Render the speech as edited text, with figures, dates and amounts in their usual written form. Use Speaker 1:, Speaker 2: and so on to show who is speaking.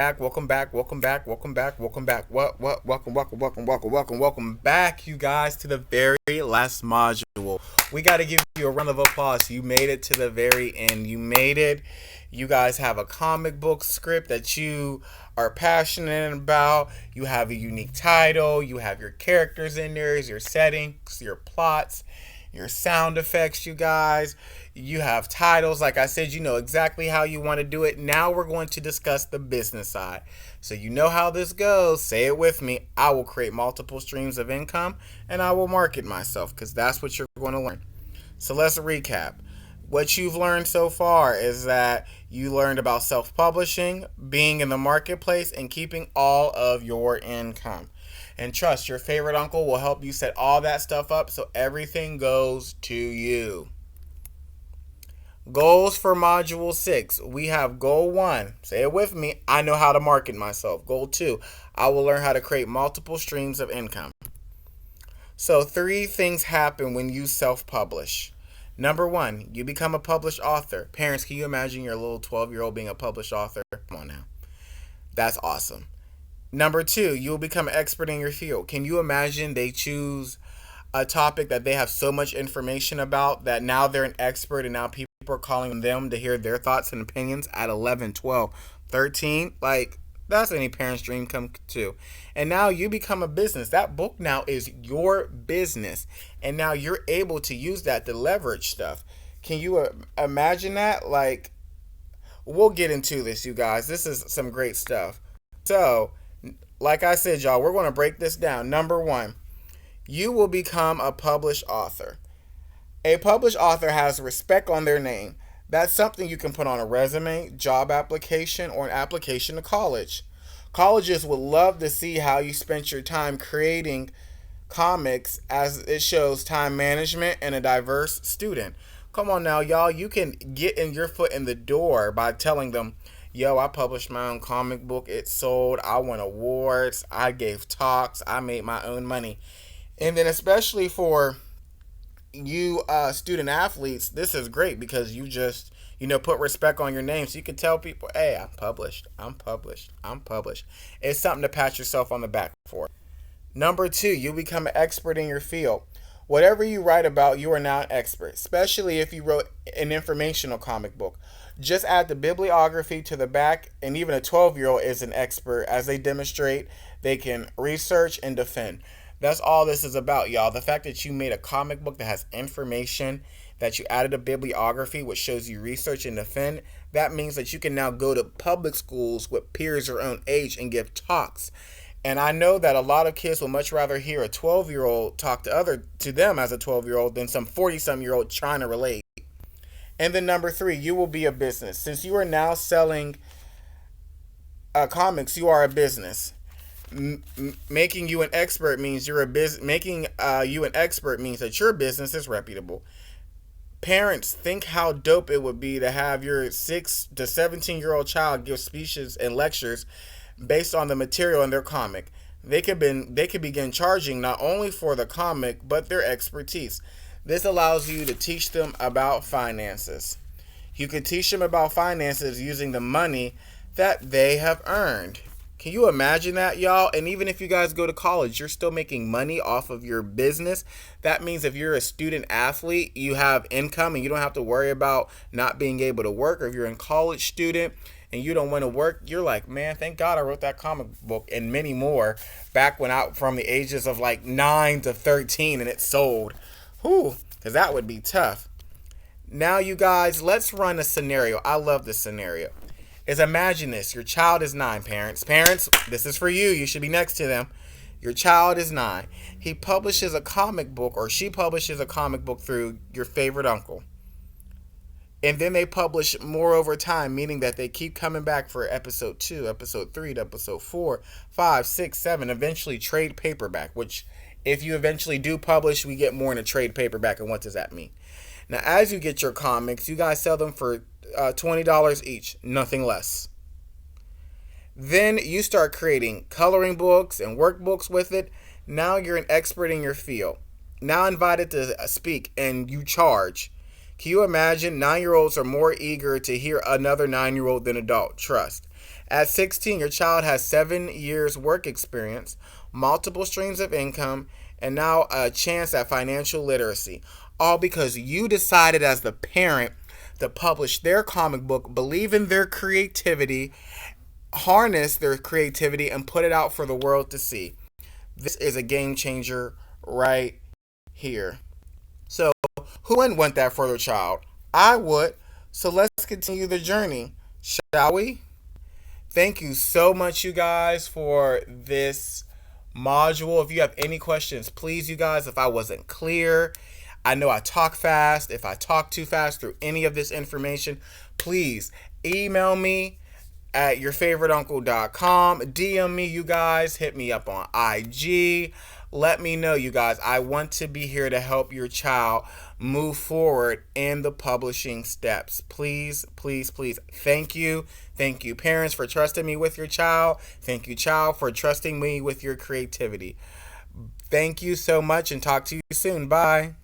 Speaker 1: welcome back, welcome back, welcome back, welcome back. Welcome back, you guys, to the very last module. We got to give you a round of applause. You made it to the very end. You made it. You guys have a comic book script that you are passionate about. You have a unique title. You have your characters in there, your settings, your plots, your sound effects, you guys. You have titles. Like I said, you know exactly how you want to do it. Now we're going to discuss the business side. So you know how this goes. Say it with me. I will create multiple streams of income and I will market myself because that's what you're going to learn. So let's recap. What you've learned so far is that you learned about self-publishing, being in the marketplace, and keeping all of your income. And trust, your favorite uncle will help you set all that stuff up so everything goes to you. Goals for Module 6. We have Goal 1. Say it with me. I know how to market myself. Goal 2. I will learn how to create multiple streams of income. So 3 things happen when you self-publish. Number 1, you become a published author. Parents, can you imagine your little 12-year-old being a published author? Come on now. That's awesome. Number 2, you will become an expert in your field. Can you imagine they choose a topic that they have so much information about that now they're an expert and now people are calling them to hear their thoughts and opinions at 11, 12, 13? Like, that's any parent's dream come true. And now you become a business. That book now is your business. And now you're able to use that to leverage stuff. Can you imagine that? Like, we'll get into this, you guys. This is some great stuff. So, like I said, y'all, we're going to break this down. Number 1, you will become a published author. A published author has respect on their name. That's something you can put on a resume, job application, or an application to college. Colleges would love to see how you spent your time creating comics, as it shows time management and a diverse student. Come on now, y'all. You can get in your foot in the door by telling them, yo, I published my own comic book. It sold. I won awards. I gave talks. I made my own money. And then especially for you student athletes, this is great because you just, put respect on your name. So you can tell people, hey, I'm published. I'm published. I'm published. It's something to pat yourself on the back for. Number 2, you become an expert in your field. Whatever you write about, you are now an expert, especially if you wrote an informational comic book. Just add the bibliography to the back, and even a 12-year-old is an expert as they demonstrate they can research and defend. That's all this is about, y'all. The fact that you made a comic book that has information, that you added a bibliography which shows you research and defend, that means that you can now go to public schools with peers your own age and give talks. And I know that a lot of kids will much rather hear a 12-year-old talk to them as a 12-year-old than some 40-some-year-old trying to relate. And then number 3, you will be a business. Since you are now selling comics, you are a business. Making you an expert means you're a business. Making you an expert means that your business is reputable. Parents, think how dope it would be to have your 6 to 17-year-old child give speeches and lectures based on the material in their comic. They could begin charging not only for the comic but their expertise. This allows you to teach them about finances. You can teach them about finances using the money that they have earned. Can you imagine that, y'all? And even if you guys go to college, you're still making money off of your business. That means if you're a student athlete, you have income and you don't have to worry about not being able to work. Or if you're a college student and you don't want to work, you're like, man, thank God I wrote that comic book and many more back when I from the ages of like 9 to 13 and it sold. Whew, because that would be tough. Now, you guys, let's run a scenario. I love this scenario. Imagine this. Your child is 9, parents. Parents, this is for you. You should be next to them. Your child is 9. He publishes a comic book, or she publishes a comic book through your favorite uncle. And then they publish more over time, meaning that they keep coming back for episode 2, episode 3, to episode 4, 5, 6, 7, eventually trade paperback, which if you eventually do publish, we get more in a trade paperback. And what does that mean? Now, as you get your comics, you guys sell them for $20 each, nothing less. Then you start creating coloring books and workbooks with it. Now you're an expert in your field. Now invited to speak and you charge. Can you imagine? 9-year-olds are more eager to hear another 9-year-old than adult. Trust. At 16, your child has 7 years work experience, multiple streams of income, and now a chance at financial literacy. All because you decided as the parent to publish their comic book, believe in their creativity, harness their creativity, and put it out for the world to see. This is a game changer right here. So, who wouldn't want that for their child? I would. So, let's continue the journey, shall we? Thank you so much, you guys, for this module. If you have any questions, please, you guys, if I wasn't clear, I know I talk fast. If I talk too fast through any of this information, please email me at yourfavoriteuncle.com. DM me, you guys. Hit me up on IG. Let me know, you guys. I want to be here to help your child move forward in the publishing steps. Please, please, please. Thank you. Thank you, parents, for trusting me with your child. Thank you, child, for trusting me with your creativity. Thank you so much, and talk to you soon. Bye.